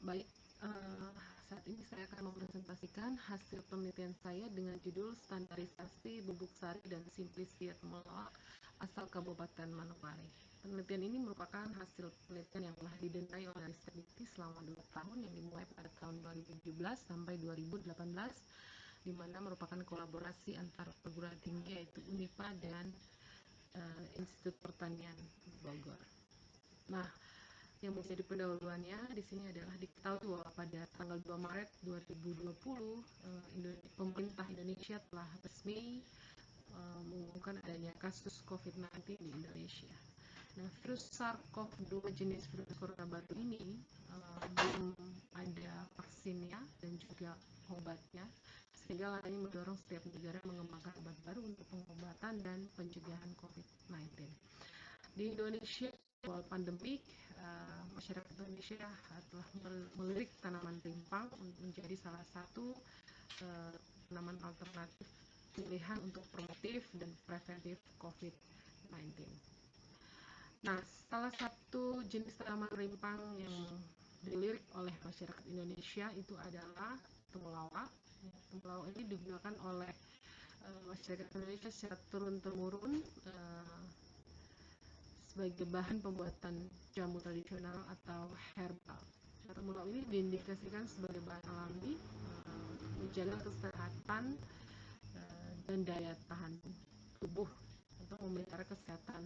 Baik, saat ini saya akan mempresentasikan hasil penelitian saya dengan judul Standarisasi Bubuk Sari dan Simplisia Temulawak asal Kabupaten Manokwari. Penelitian ini merupakan hasil penelitian yang telah didanai oleh Ristek selama 2 tahun yang dimulai pada tahun 2017 sampai 2018, di mana merupakan kolaborasi antar perguruan tinggi yaitu UNIPA dan Institut Pertanian Bogor. Nah, yang menjadi pendahuluannya di sini adalah diketahui bahwa pada tanggal 2 Maret 2020 pemerintah Indonesia telah resmi mengumumkan adanya kasus COVID-19 di Indonesia. Nah, virus SARS-CoV-2 jenis virus corona baru ini belum ada vaksinnya dan juga obatnya, sehingga adanya mendorong setiap negara mengembangkan obat baru untuk pengobatan dan pencegahan COVID-19. Di Indonesia, awal pandemik, masyarakat Indonesia telah melirik tanaman rimpang menjadi salah satu tanaman alternatif pilihan untuk promotif dan preventif COVID-19. Nah, salah satu jenis tanaman rimpang yang dilirik oleh masyarakat Indonesia itu adalah temulawak. Temulawak ini digunakan oleh masyarakat Indonesia secara turun-temurun sebagai bahan pembuatan jamu tradisional atau herbal. Temulawak ini diindikasikan sebagai bahan alami untuk menjaga kesehatan dan daya tahan tubuh, untuk memelihara kesehatan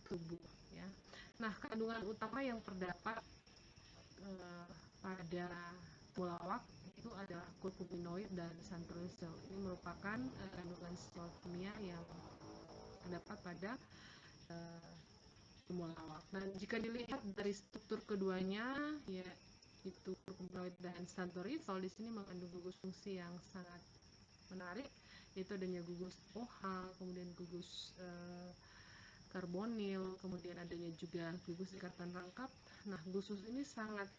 tubuh. Ya. Nah, kandungan utama yang terdapat pada temulawak itu adalah kurkuminoid dan santorizol. Ini merupakan kandungan senyawa kimia yang terdapat pada temulawak. Dan jika dilihat dari struktur keduanya, yaitu kurkuminoid dan santorizol, di sini mengandung gugus fungsi yang sangat menarik, yaitu adanya gugus OH, kemudian gugus karbonil, kemudian adanya juga gugus ikatan rangkap. Nah, gugus ini sangat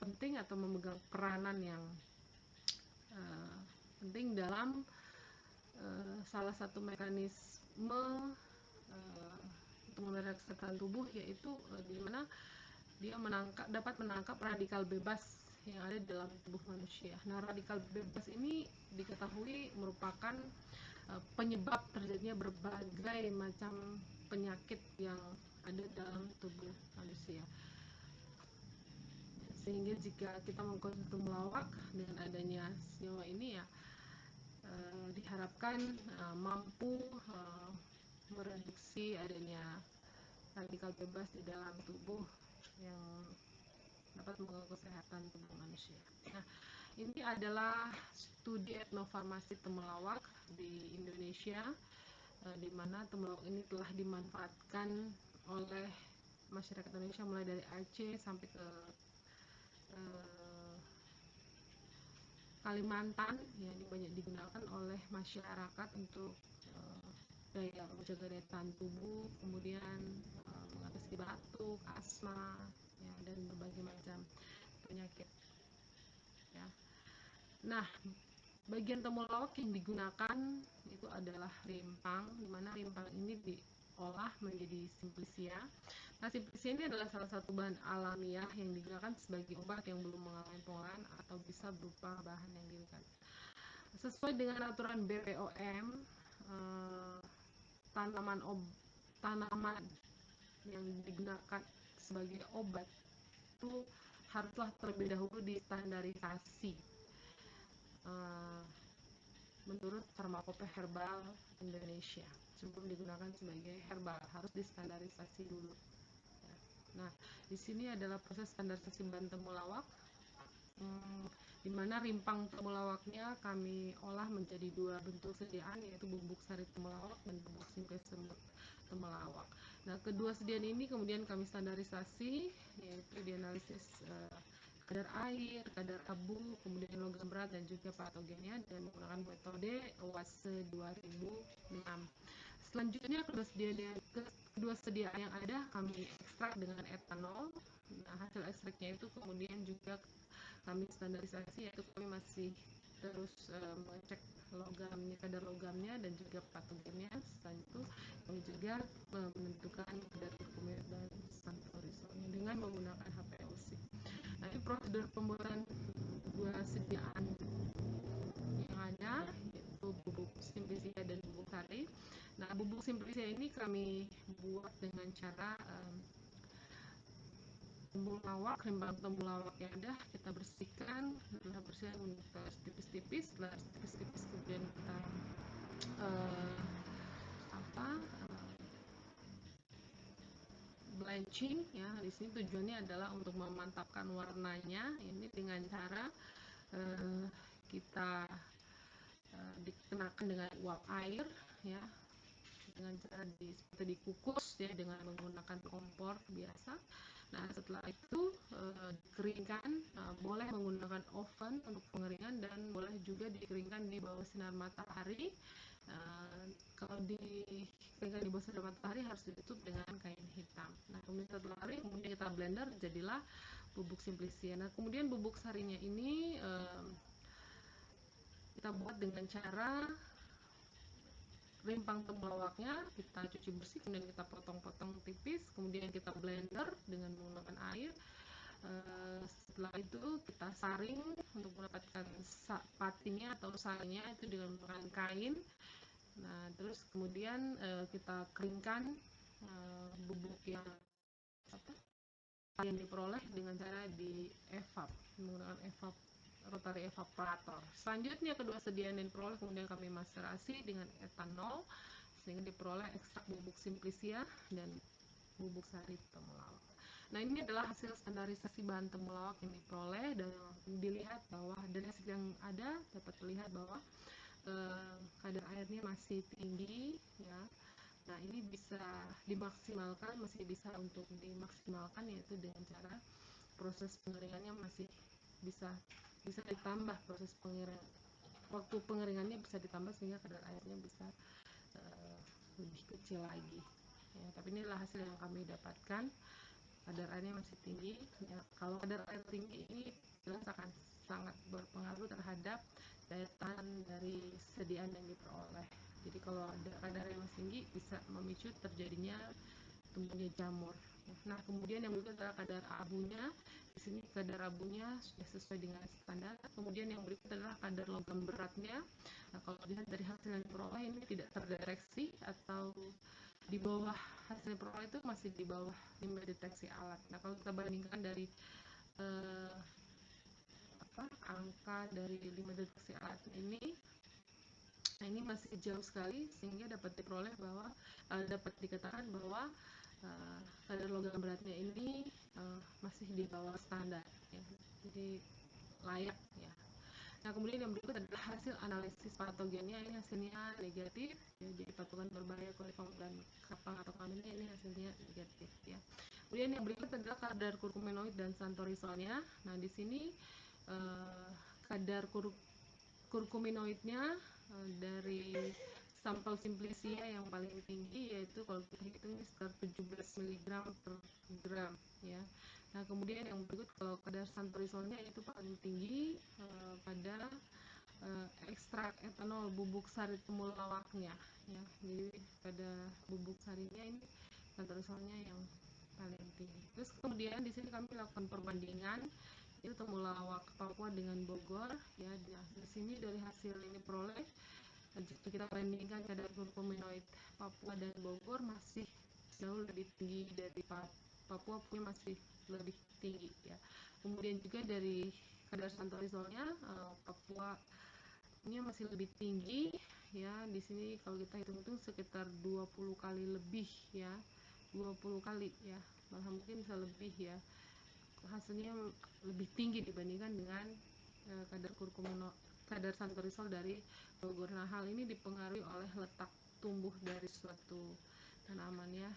penting atau memegang peranan yang penting dalam salah satu mekanisme untuk memelihara kesehatan tubuh, yaitu di mana dia dapat menangkap radikal bebas yang ada dalam tubuh manusia. Nah, radikal bebas ini diketahui merupakan penyebab terjadinya berbagai macam penyakit yang ada dalam tubuh manusia. Sehingga jika kita mengkonsumsi temulawak dengan adanya senyawa ini, diharapkan mampu mereduksi adanya radikal bebas di dalam tubuh yang dapat mengganggu kesehatan tubuh manusia. Nah, ini adalah studi etnofarmasi temulawak di Indonesia, di mana temulawak ini telah dimanfaatkan oleh masyarakat Indonesia mulai dari Aceh sampai ke Kalimantan. Ya, ini banyak digunakan oleh masyarakat untuk menjaga daya tahan tubuh, kemudian mengatasi batuk, asma, ya, dan berbagai macam penyakit. Ya. Nah, bagian temulawak yang digunakan itu adalah rimpang, di mana rimpang ini diolah menjadi simplisia. Nah, simplisia ini adalah salah satu bahan alamiah yang digunakan sebagai obat yang belum mengalami pengolahan atau bisa berupa bahan yang digunakan. Sesuai dengan aturan BPOM, tanaman yang digunakan sebagai obat itu haruslah terlebih dahulu distandarisasi menurut Farmakope Herbal Indonesia. Sebelum digunakan sebagai herbal harus distandarisasi dulu. Nah, di sini adalah proses standarisasi bahan temulawak, di mana rimpang temulawaknya kami olah menjadi dua bentuk sediaan, yaitu bubuk sari temulawak dan bubuk simples temulawak. Nah, kedua sediaan ini kemudian kami standarisasi, yaitu dianalisis kadar air, kadar abu, kemudian logam berat dan juga patogennya, dan menggunakan metode WASE 2006. Selanjutnya kedua sediaan yang ada kami ekstrak dengan etanol. Nah, hasil ekstraknya itu kemudian juga kami standarisasi, yaitu kami masih terus mengecek kadar logamnya dan juga patogennya. Selain itu kami juga menentukan kadar kurkuminoid dan santorizolnya dengan dengan menggunakan HPLC. Nah, ini prosedur pembuatan dua sediaan yang ada, yaitu bubuk simplisia dan bubuk sari. Nah, bubuk simplisia ini kami buat dengan cara temulawak, rimbang temulawak yang ada kita bersihkan, tipis-tipis, setelah tipis-tipis kemudian kita uh, blanching ya. Di sini tujuannya adalah untuk memantapkan warnanya ini dengan cara kita dikenakan dengan uap air ya, dengan cara seperti dikukus ya dengan menggunakan kompor biasa. Nah, setelah itu dikeringkan, boleh menggunakan oven untuk pengeringan dan boleh juga dikeringkan di bawah sinar matahari. Kalau dikeringkan di bawah sinar matahari harus ditutup dengan kain hitam. Nah, kemudian setelah kering, kemudian kita blender, jadilah bubuk simplisia. Nah, kemudian bubuk sarinya ini kita buat dengan cara rimpang temulawaknya kita cuci bersih, kemudian kita potong-potong tipis, kemudian kita blender dengan menggunakan air. Setelah itu kita saring untuk mendapatkan patinya atau sarinya itu dengan menggunakan kain. Nah, terus kemudian kita keringkan bubuk yang diperoleh dengan cara menggunakan rotary evaporator. Selanjutnya kedua sediaan yang diperoleh kemudian kami maserasi dengan etanol sehingga diperoleh ekstrak bubuk simplisia dan bubuk sari temulawak. Nah, ini adalah hasil standarisasi bahan temulawak yang diperoleh, dan dilihat bahwa dari hasil yang ada dapat terlihat bahwa kadar airnya masih tinggi ya. Nah, ini bisa dimaksimalkan, masih bisa untuk dimaksimalkan, yaitu dengan cara proses pengeringannya masih bisa ditambah, proses pengeringan, waktu pengeringannya bisa ditambah sehingga kadar airnya bisa lebih kecil lagi ya. Tapi inilah hasil yang kami dapatkan, kadar airnya masih tinggi ya. Kalau kadar air tinggi ini jelas akan sangat berpengaruh terhadap daya tahan dari sediaan yang diperoleh. Jadi kalau ada kadar yang masih tinggi bisa memicu terjadinya tumbuhnya jamur. Nah, kemudian yang berikut adalah kadar abunya. Di sini kadar abunya sudah sesuai dengan standar. Kemudian yang berikut adalah kadar logam beratnya. Nah, kalau dilihat dari hasil yang diperoleh ini tidak terdeteksi atau di bawah hasil peroleh itu masih di bawah limit deteksi alat. Nah, kalau kita bandingkan dari angka dari limit deteksi alat ini, nah ini masih jauh sekali sehingga dapat diperoleh bahwa dapat dikatakan bahwa kadar logam beratnya ini masih di bawah standar ya. Jadi layak ya. Nah, kemudian yang berikut adalah hasil analisis patogennya. Ini hasilnya negatif ya, jadi patogen berbahaya coliform dan kapang atau kelaminnya ini hasilnya negatif ya. Kemudian yang berikut adalah kadar kurkuminoid dan santorisolnya. Nah, di sini kadar kurkuminoidnya dari sampel simplisia yang paling tinggi, yaitu kalau kita hitung sekitar 17 mg per gram ya. Nah, kemudian yang berikut kalau kadar santorisolnya itu paling tinggi pada ekstrak etanol bubuk sari temulawaknya ya. Jadi pada bubuk sarinya ini santorisolnya yang paling tinggi. Terus kemudian di sini kami lakukan perbandingan itu temulawak Papua dengan Bogor ya. Nah, di sini dari hasil ini peroleh, jika kita bandingkan kadar kurkuminoid Papua dan Bogor masih jauh lebih tinggi dari Papua, punya masih lebih tinggi ya. Kemudian juga dari kadar santorisolnya Papua punya masih lebih tinggi ya. Di sini kalau kita hitung-hitung sekitar 20 kali lebih ya, 20 kali ya, bahkan mungkin bisa lebih ya, hasilnya lebih tinggi dibandingkan dengan kadar santorisol dari Bogor. Nah, hal ini dipengaruhi oleh letak tumbuh dari suatu tanaman ya.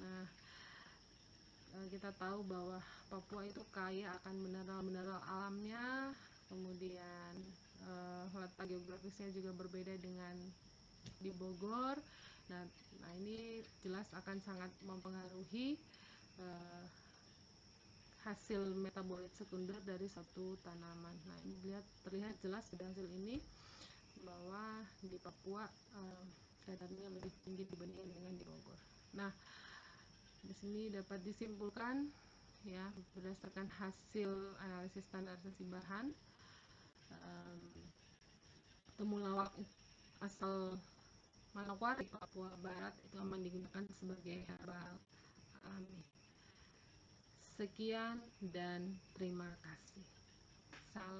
Nah, kita tahu bahwa Papua itu kaya akan mineral-mineral alamnya, kemudian letak geografisnya juga berbeda dengan di Bogor. Nah, ini jelas akan sangat mempengaruhi hasil metabolit sekunder dari satu tanaman. Nah, ini terlihat jelas dari hasil ini bahwa di Papua kadarnya lebih tinggi dibandingkan dengan di Bogor. Nah, di sini dapat disimpulkan ya, berdasarkan hasil analisis standarisasi bahan. Temulawak asal Manokwari, Papua Barat itu aman digunakan sebagai herbal alami. Sekian dan terima kasih.